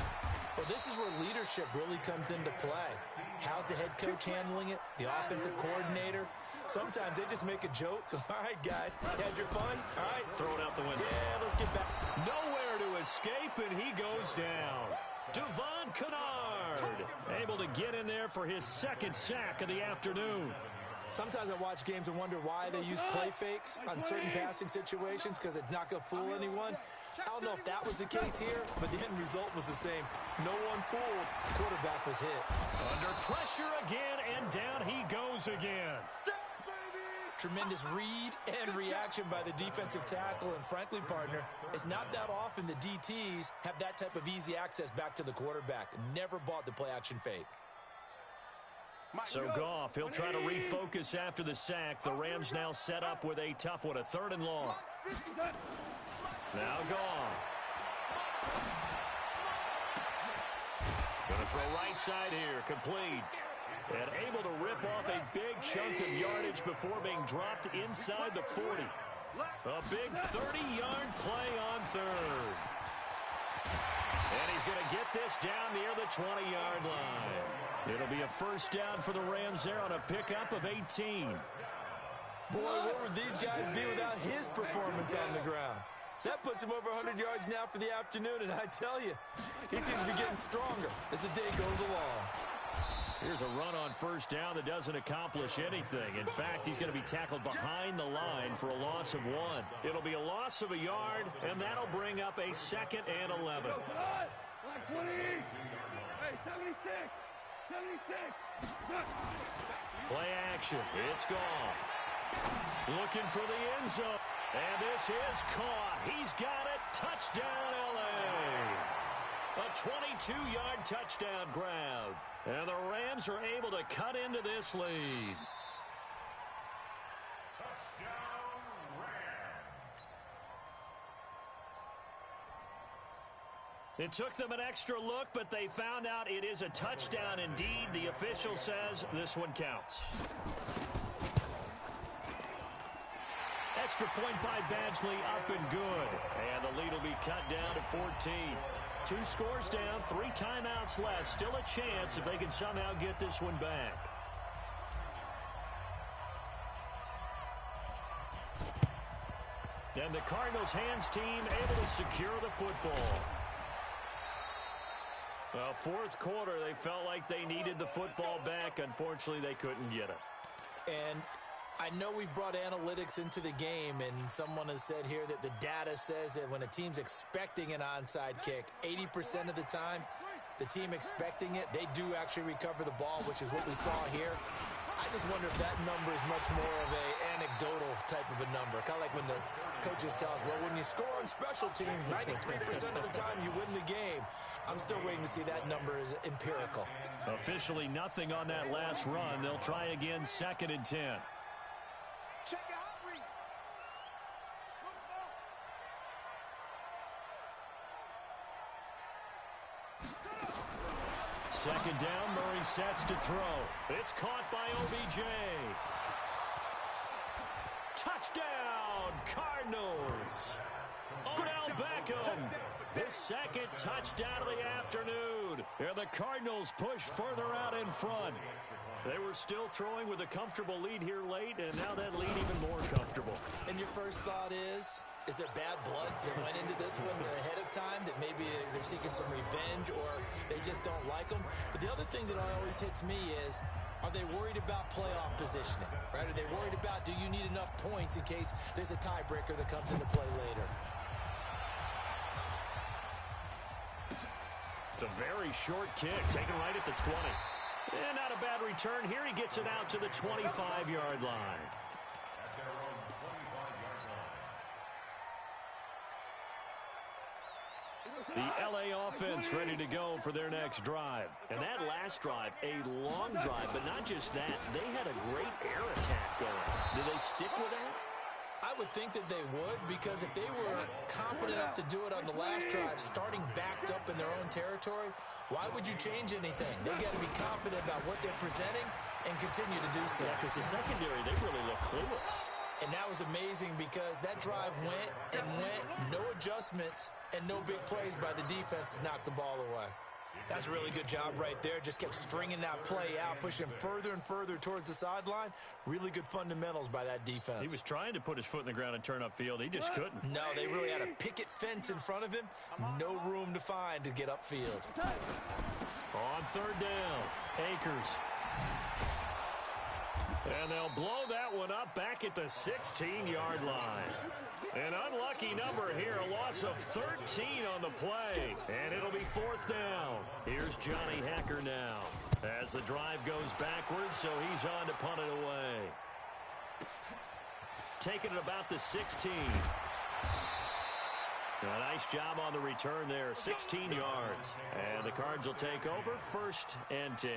Well, this is where leadership really comes into play. How's the head coach handling it? The offensive coordinator? Sometimes they just make a joke. All right, guys, had your fun? All right.
Throw it out the window.
Yeah, let's get back.
Nowhere to escape, and he goes down. Devon Kennard able to get in there for his 2nd sack of the afternoon.
Sometimes I watch games and wonder why they use play fakes on certain passing situations because it's not going to fool anyone. I don't know if that was the case here, but the end result was the same. No one fooled. The quarterback was hit.
Under pressure again, and down he goes again.
Tremendous read and reaction by the defensive tackle, and frankly, partner, it's not that often the DTs have that type of easy access back to the quarterback. Never bought the play-action fake.
So Goff, he'll try to refocus after the sack. The Rams now set up with a tough one, a 3rd and long. Now Goff. Going to throw right side here, complete. And able to rip off a big chunk of yardage before being dropped inside the 40. A big 30-yard play on third. And he's going to get this down near the 20-yard line. It'll be a first down for the Rams there on a pickup of 18.
Boy, where would these guys be without his performance on the ground? That puts him over 100 yards now for the afternoon, and I tell you, he seems to be getting stronger as the day goes along.
Here's a run on first down that doesn't accomplish anything. In fact, he's going to be tackled behind the line for a loss of 1. It'll be a loss of a yard, and that'll bring up a 2nd and 11.
Like 20. Hey, 76. 76.
Play action. It's gone. Looking for the end zone. And this is caught. He's got it. Touchdown, L.A. A 22-yard touchdown grab. And the Rams are able to cut into this lead.
Touchdown, Rams.
It took them an extra look, but they found out it is a touchdown indeed. The official says this one counts. Extra point by Badgley, up and good. And the lead will be cut down to 14. 2 scores down, 3 timeouts left. Still a chance if they can somehow get this one back. And the Cardinals' hands team able to secure the football. Well, fourth quarter, they felt like they needed the football back. Unfortunately, they couldn't get it.
And I know we brought analytics into the game, and someone has said here that the data says that when a team's expecting an onside kick, 80% of the time, the team expecting it, they do actually recover the ball, which is what we saw here. I just wonder if that number is much more of an anecdotal type of a number. Kind of like when the coaches tell us, well, when you score on special teams, 93% of the time you win the game. I'm still waiting to see that number is empirical.
Officially nothing on that last run. They'll try again, 2nd and 10.
Check your hot read.
Second down, Murray sets to throw. It's caught by OBJ. Touchdown, Cardinals. Odell Beckham, his 2nd touchdown of the afternoon. And the Cardinals push further out in front. They were still throwing with a comfortable lead here late, and now that lead even more comfortable.
And your first thought is there bad blood that went into this one ahead of time, that maybe they're seeking some revenge or they just don't like them? But the other thing that always hits me is, are they worried about playoff positioning? Right? Are they worried about, do you need enough points in case there's a tiebreaker that comes into play later?
It's a very short kick, taken right at the 20. And not a bad return here. He gets it out to the 25-yard line.
At their own 25-yard line.
The L.A. offense ready to go for their next drive. And that last drive, a long drive, but not just that. They had a great air attack going. Do they stick with that?
I would think that they would, because if they were competent enough to do it on the last drive, starting backed up in their own territory, why would you change anything? They've got to be confident about what they're presenting and continue to do so.
Yeah, because the secondary, they really look clueless.
And that was amazing because that drive went and went, no adjustments and no big plays by the defense to knock the ball away. That's a really good job right there. Just kept stringing that play out, pushing further and further towards the sideline. Really good fundamentals by that defense.
He was trying to put his foot in the ground and turn upfield. He just couldn't.
No, they really had a picket fence in front of him. No room to find to get upfield.
On third down, Akers. And they'll blow that one up back at the 16-yard line. An unlucky number here, a loss of 13 on the play. And it'll be 4th down. Here's Johnny Hacker now as the drive goes backwards, so he's on to punt it away. Taking it about the 16. A nice job on the return there, 16 yards. And the Cards will take over, 1st and 10.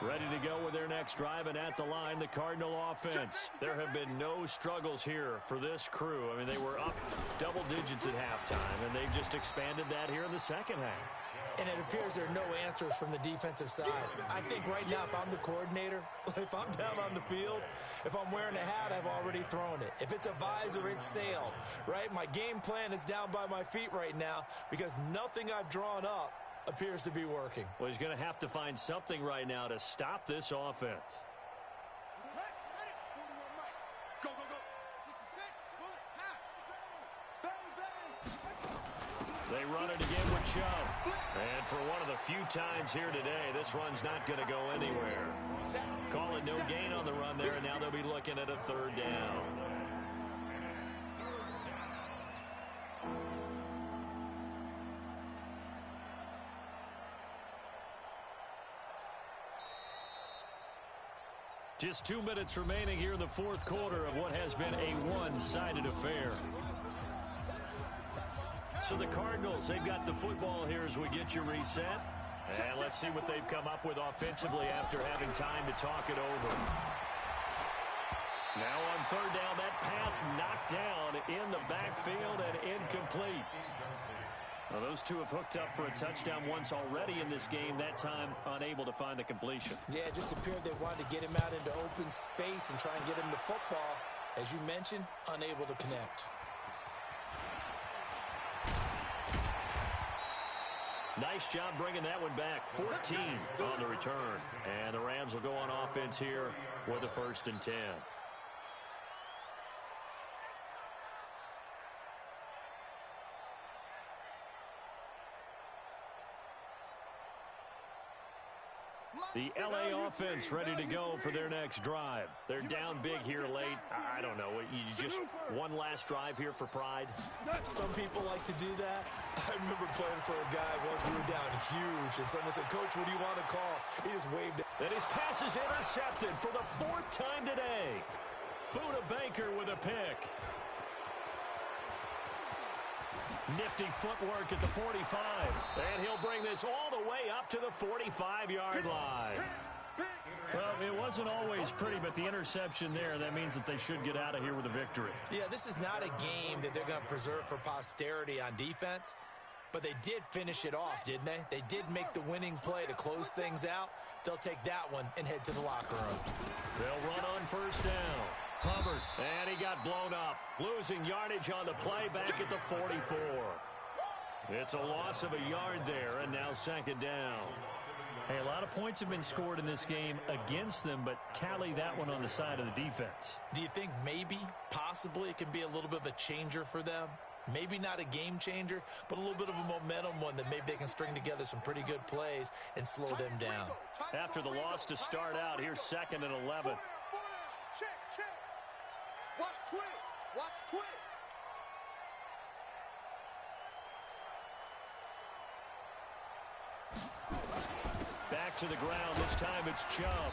Ready to go with their next drive, and at the line, the Cardinal offense. There have been no struggles here for this crew. I mean, they were up double digits at halftime, and they've just expanded that here in the second half.
And it appears there are no answers from the defensive side. I think right now, if I'm the coordinator, if I'm down on the field, if I'm wearing a hat, I've already thrown it. If it's a visor, it's sailed, right? My game plan is down by my feet right now because nothing I've drawn up appears to be working.
Well, he's going to have to find something right now to stop this offense.
Go, go, go. 66, bullet, half. Bang, bang.
They run it again with Chubb. And for one of the few times here today, this run's not going to go anywhere. Call it no gain on the run there, and now they'll be looking at a third down. Just 2 minutes remaining here in the fourth quarter of what has been a one-sided affair. So the Cardinals, they've got the football here as we get you reset. And let's see what they've come up with offensively after having time to talk it over. Now on third down, that pass knocked down in the backfield and incomplete. Well, those two have hooked up for a touchdown once already in this game, that time unable to find the completion.
Yeah, it just appeared they wanted to get him out into open space and try and get him the football. As you mentioned, unable to connect.
Nice job bringing that one back. 14 on the return. And the Rams will go on offense here with a 1st and 10. The LA offense ready to go for their next drive. They're down big here late. I don't know. You just one last drive here for pride?
Some people like to do that. I remember playing for a guy once we were down huge, and someone said, "Coach, what do you want to call?" He just waved it.
And his pass is intercepted for the 4th time today. Buda Baker with a pick. Nifty footwork at the 45. And he'll bring this all the way up to the 45-yard line. Well, it wasn't always pretty, but the interception there, that means that they should get out of here with a victory.
Yeah, this is not a game that they're going to preserve for posterity on defense, but they did finish it off, didn't they? They did make the winning play to close things out. They'll take that one and head to the locker room.
They'll run on 1st down. Hubbard, and he got blown up. Losing yardage on the play back at the 44. It's a loss of a yard there, and now 2nd down. Hey, a lot of points have been scored in this game against them, but tally that one on the side of the defense.
Do you think maybe, possibly, it can be a little bit of a changer for them? Maybe not a game changer, but a little bit of a momentum one that maybe they can string together some pretty good plays and slow them down.
After the loss to start out, here's 2nd and 11.
Check, check. Watch twist. Watch twist.
Back to the ground. This time it's Chubb.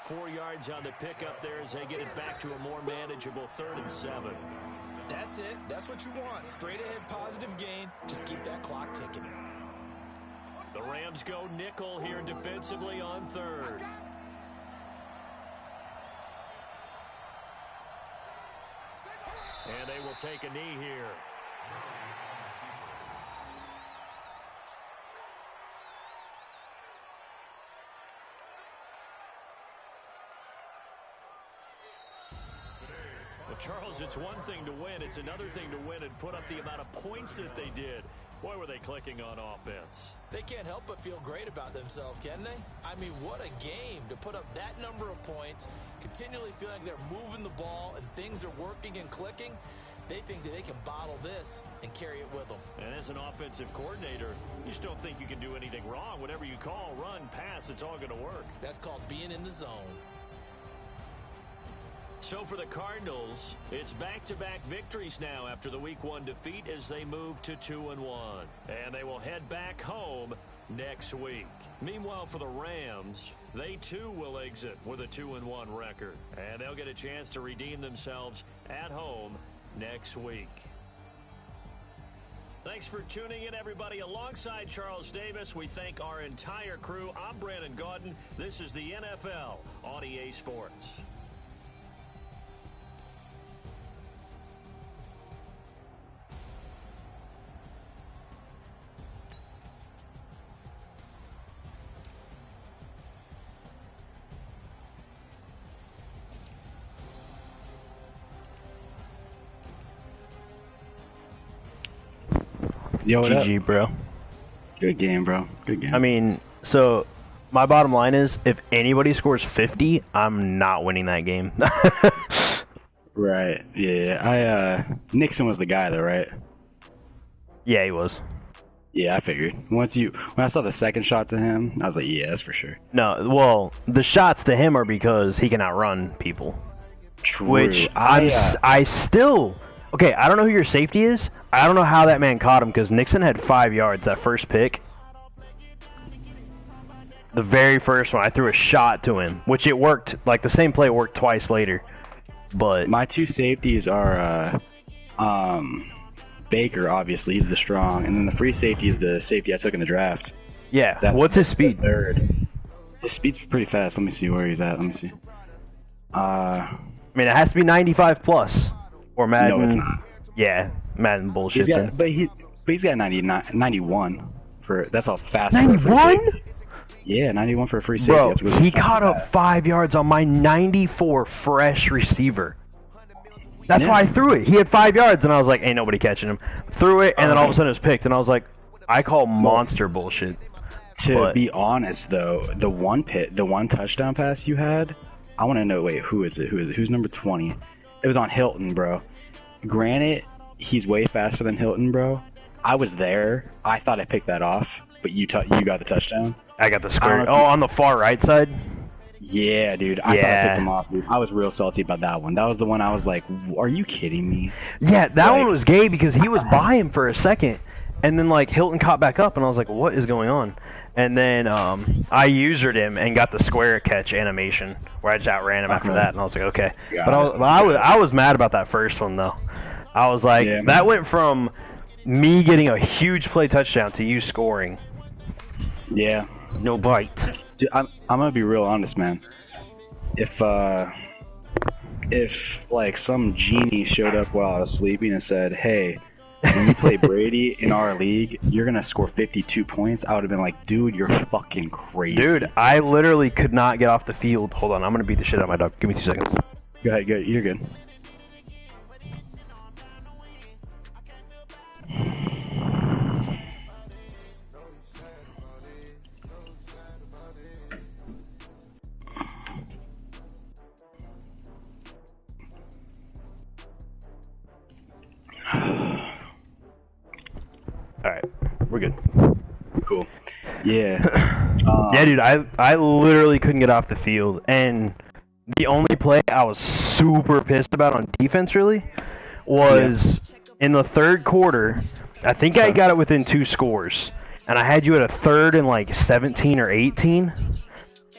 4 yards on the pickup there as they get it back to a more manageable 3rd and 7.
That's it. That's what you want. Straight ahead positive gain. Just keep that clock ticking.
The Rams go nickel here defensively on 3rd. And they will take a knee here. Well, Charles, it's one thing to win. It's another thing to win and put up the amount of points that they did. Boy, were they clicking on offense.
They can't help but feel great about themselves, can they? I mean, what a game to put up that number of points, continually feeling like they're moving the ball and things are working and clicking. They think that they can bottle this and carry it with them.
And as an offensive coordinator, you just don't think you can do anything wrong. Whatever you call, run, pass, it's all going to work.
That's called being in the zone.
So for the Cardinals, it's back-to-back victories now after the Week 1 defeat as they move to 2-1. And they will head back home next week. Meanwhile, for the Rams, they too will exit with a 2-1 record. And they'll get a chance to redeem themselves at home next week. Thanks for tuning in, everybody. Alongside Charles Davis, we thank our entire crew. I'm Brandon Gaudin. This is the NFL on EA Sports.
Yo, what up?
GG, bro.
Good game, bro. Good game.
I mean, so my bottom line is, if anybody scores 50, I'm not winning that game.
Right. Yeah. Nixon was the guy though, right?
Yeah, he was.
Yeah, I figured. When I saw the second shot to him, I was like, yeah, that's for sure.
No, well, the shots to him are because he can outrun people.
True.
Which I still okay. I don't know who your safety is. I don't know how that man caught him because Nixon had 5 yards that first pick. The very first one, I threw a shot to him, which it worked. Like the same play worked twice later. But
my two safeties are Baker, obviously he's the strong, and then the free safety is the safety I took in the draft.
yeah, what's his speed?
Third. His speed's pretty fast. Let me see where he's at. Let me see.
I mean, it has to be 95 plus, or Madden.
No, it's not.
Yeah, Madden bullshit.
He's got,
then.
he's got 91 for. That's all fast.
91?
Yeah, 91 for a free safety.
Bro,
That's really
he
fucking
caught up
fast.
5 yards on my 94 fresh receiver. That's
Yeah.
why I threw it. He had 5 yards, and I was like, ain't nobody catching him. Threw it, and then all of a sudden it was picked, and I was like, I call monster bullshit.
To be honest, though, the one touchdown pass you had, I want to know. Wait, who is it? Who's number 20? It was on Hilton, bro. Granted, he's way faster than Hilton, bro. I was there. I thought I picked that off, but you got the touchdown.
I got the square. Oh, on the far right side?
Yeah, dude. I thought I picked him off, dude. I was real salty about that one. That was the one I was like, are you kidding me?
Yeah, that one was gay because he was by him for a second, and then like Hilton caught back up, and I was like, what is going on? And then I usered him and got the square catch animation where I just outran him after that, and I was like, okay. But I was mad about that first one though. I was like, that went from me getting a huge play touchdown to you scoring.
Yeah.
No bite.
Dude, I'm gonna be real honest, man. If like some genie showed up while I was sleeping and said, "Hey, when you play Brady in our league, you're gonna score 52 points," I would have been like, "Dude, you're fucking crazy."
Dude, I literally could not get off the field. Hold on, I'm gonna beat the shit out of my dog. Give me 2 seconds.
Go ahead, you're good.
Alright, we're good.
Cool. Yeah.
Yeah, dude, I literally couldn't get off the field, and the only play I was super pissed about on defense, really, was in the third quarter. I think I got it within 2 scores, and I had you at a third and like 17 or 18.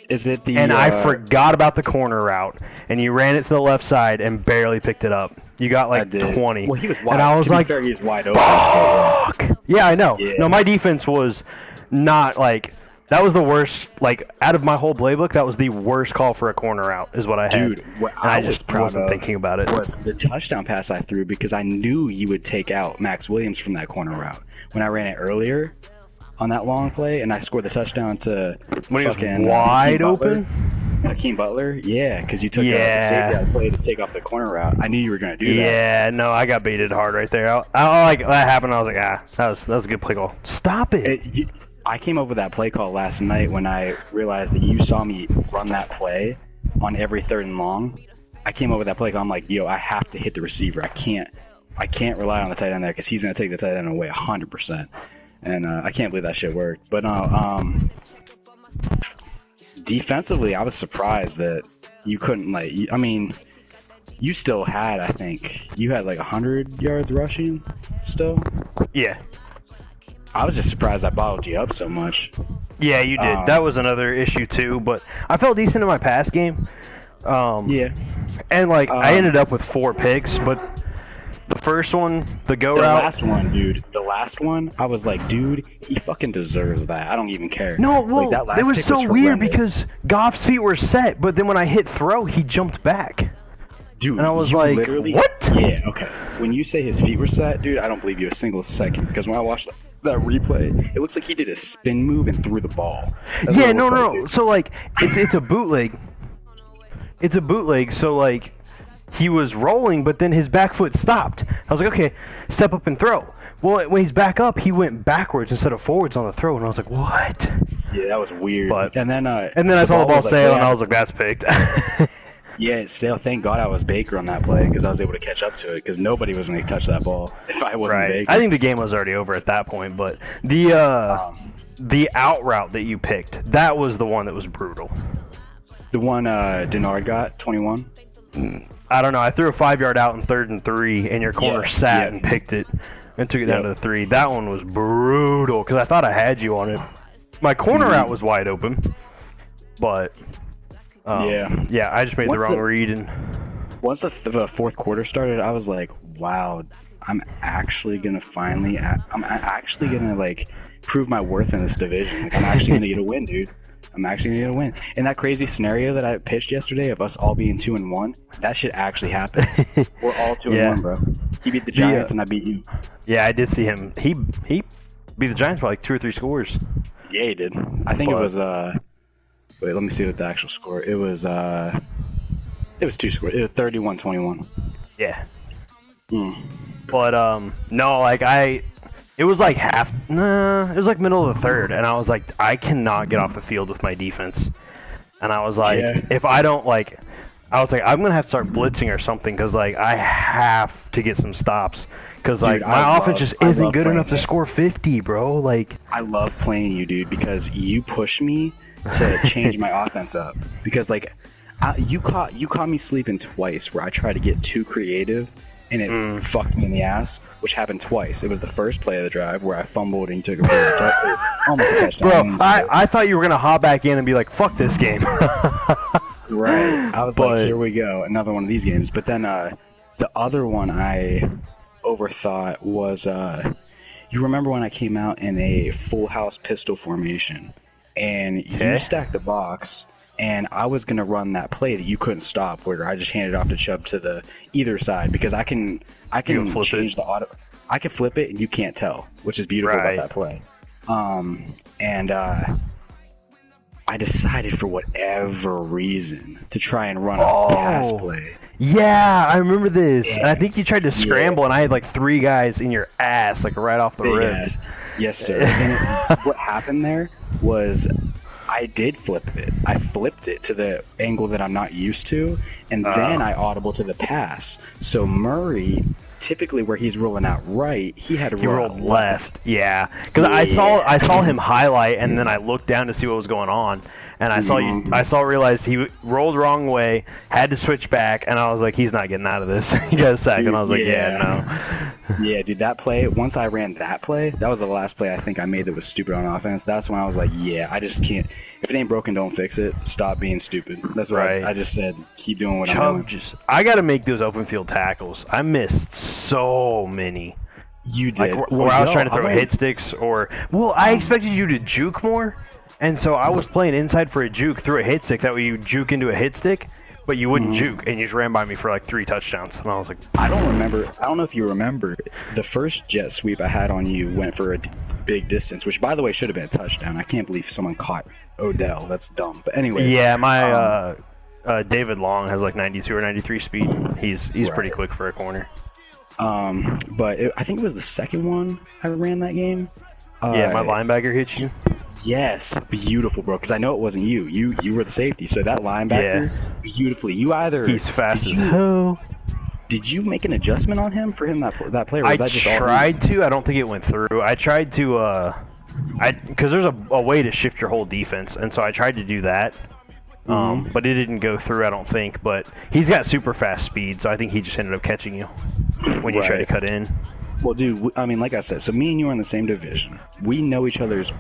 Is it the?
And I forgot about the corner route, and you ran it to the left side and barely picked it up. You got like 20.
Well, he was wide.
And I was like,
fair, he was wide open.
fuck! Yeah, I know.
Yeah.
No, my defense was not like, that was the worst, like, out of my whole playbook, that was the worst call for a corner route, is what I had.
Dude, what
and
I
just
was proud
wasn't
of
thinking about it.
was the touchdown pass I threw because I knew you would take out Max Williams from that corner route. When I ran it earlier on that long play, and I scored the touchdown to
When he was
fucking
wide
Hakeem Butler.
open?
Hakeem Butler? Yeah, because you took the safety out of play to take off the corner route. I knew you were going to do that.
Yeah, no, I got baited hard right there. I like, that happened, I was like, that was a good play call. Stop it!
I came up with that play call last night when I realized that you saw me run that play on every 3rd and long. I came up with that play call. I'm like, yo, I have to hit the receiver. I can't rely on the tight end there because he's going to take the tight end away 100%. And I can't believe that shit worked. But defensively, I was surprised that you couldn't, like, I mean, you still had, I think, you had like 100 yards rushing still.
Yeah.
I was just surprised I bottled you up so much.
Yeah, you did. That was another issue too, but I felt decent in my pass game.
Yeah.
And like I ended up with 4 picks, but the first one, the go route.
The last one, I was like, dude, he fucking deserves that. I don't even care.
No, well,
like, that last
it was
pick
so weird
horrendous.
because Goff's feet were set, but then when I hit throw, he jumped back.
Dude,
and I was
you
like,
literally,
what?
Yeah, okay. When you say his feet were set, dude, I don't believe you a single second because when I watched that replay, it looks like he did a spin move and threw the ball. That's
Yeah,
what it
no,
looked
no,
like,
no.
dude.
So like, it's a bootleg. It's a bootleg. So like, he was rolling, but then his back foot stopped. I was like, okay, step up and throw. Well, when he's back up, he went backwards instead of forwards on the throw, and I was like, what?
Yeah, that was weird.
But,
and then
I saw the ball
was, like,
sail,
way
and I
out.
was like, that's picked.
Yeah, sail. Thank God I was Baker on that play because I was able to catch up to it because nobody was going to touch that ball if I wasn't
Right.
Baker.
I think the game was already over at that point, but the out route that you picked, that was the one that was brutal.
The one Denard got, 21?
I don't know. I threw a 5-yard out in 3rd and 3, and your corner
Yes,
sat
yeah.
and picked it and took it down to the 3. That one was brutal because I thought I had you on it. My corner out was wide open, but yeah, I just made the wrong read. And
once the fourth quarter started, I was like, wow, I'm actually gonna like prove my worth in this division. Like, I'm actually gonna get a win, dude. I'm actually gonna get a win. And that crazy scenario that I pitched yesterday of us all being 2-1, that shit actually happened. We're all 2-1, bro. He beat the Giants and I beat you.
Yeah, I did see him. He beat the Giants by like 2 or 3 scores.
Yeah, he did. I think it was wait, let me see what the actual score. It was 2 scores. It was 31-21.
Yeah. But no, like it was like it was like middle of the 3rd, and I was like, I cannot get off the field with my defense. And I was like, if I don't like, I was like, I'm gonna have to start blitzing or something because like I have to get some stops. Because like my offense just isn't good enough to score 50, bro. Like
I love playing you, dude, because you push me to change my offense up. Because like you caught me sleeping twice where I tried to get too creative and it fucked me in the ass, which happened twice. It was the first play of the drive where I fumbled and you took almost a touchdown.
Bro, I thought you were gonna hop back in and be like, fuck this game.
Right. I was like, here we go, another one of these games. But then the other one I overthought was you remember when I came out in a full house pistol formation and you stacked the box and I was gonna run that play that you couldn't stop where I just handed off to Chubb to the either side because I can change the auto, I can flip it and you can't tell, which is beautiful about that play. And I decided for whatever reason to try and run a pass play.
Yeah, I remember this. And I think you tried to scramble, and I had like 3 guys in your ass, like right off the rip.
Yes, sir. And what happened there was I did flip it. I flipped it to the angle that I'm not used to, and then I audible to the pass. So Murray, typically where he's rolling out right, he had to roll
left. Yeah, because I saw him highlight, and then I looked down to see what was going on. And I realized he rolled wrong way, had to switch back, and I was like, he's not getting out of this. He got a sack, and I was like, no.
Yeah, dude, that play, once I ran that play, that was the last play I think I made that was stupid on offense. That's when I was like, yeah, I just can't. If it ain't broken, don't fix it. Stop being stupid. That's what I just said. Keep doing what I'm doing.
I got to make those open field tackles. I missed so many.
You did.
Like, where I was trying to throw hit sticks or... Well, I expected you to juke more. And so I was playing inside for a juke through a hit stick. That way you juke into a hit stick, but you wouldn't juke, and you just ran by me for like 3 touchdowns. And I was like,
I don't know if you remember. The first jet sweep I had on you went for a big distance, which by the way should have been a touchdown. I can't believe someone caught Odell. That's dumb. But anyways.
Yeah, my David Long has like 92 or 93 speed. He's pretty quick for a corner.
But I think it was the second one I ran that game.
Yeah, my linebacker hit you.
Yes, beautiful, bro. Because I know it wasn't you. You were the safety. So that linebacker, beautifully. You either
he's fast as hell.
Did you make an adjustment on him for him that play? Or was that just
tried to. I don't think it went through. I tried to. Because there's a way to shift your whole defense, and so I tried to do that. But it didn't go through, I don't think. But he's got super fast speed, so I think he just ended up catching you when you try to cut in.
Well, dude, I mean, like I said, so me and you are in the same division. We know each other's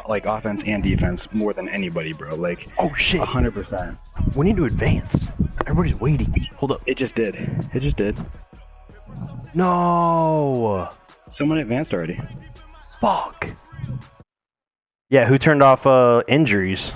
like offense and defense more than anybody, bro. Like,
oh shit,
100%.
We need to advance. Everybody's waiting. Hold up.
It just did.
No.
Someone advanced already.
Fuck. Yeah, who turned off injuries?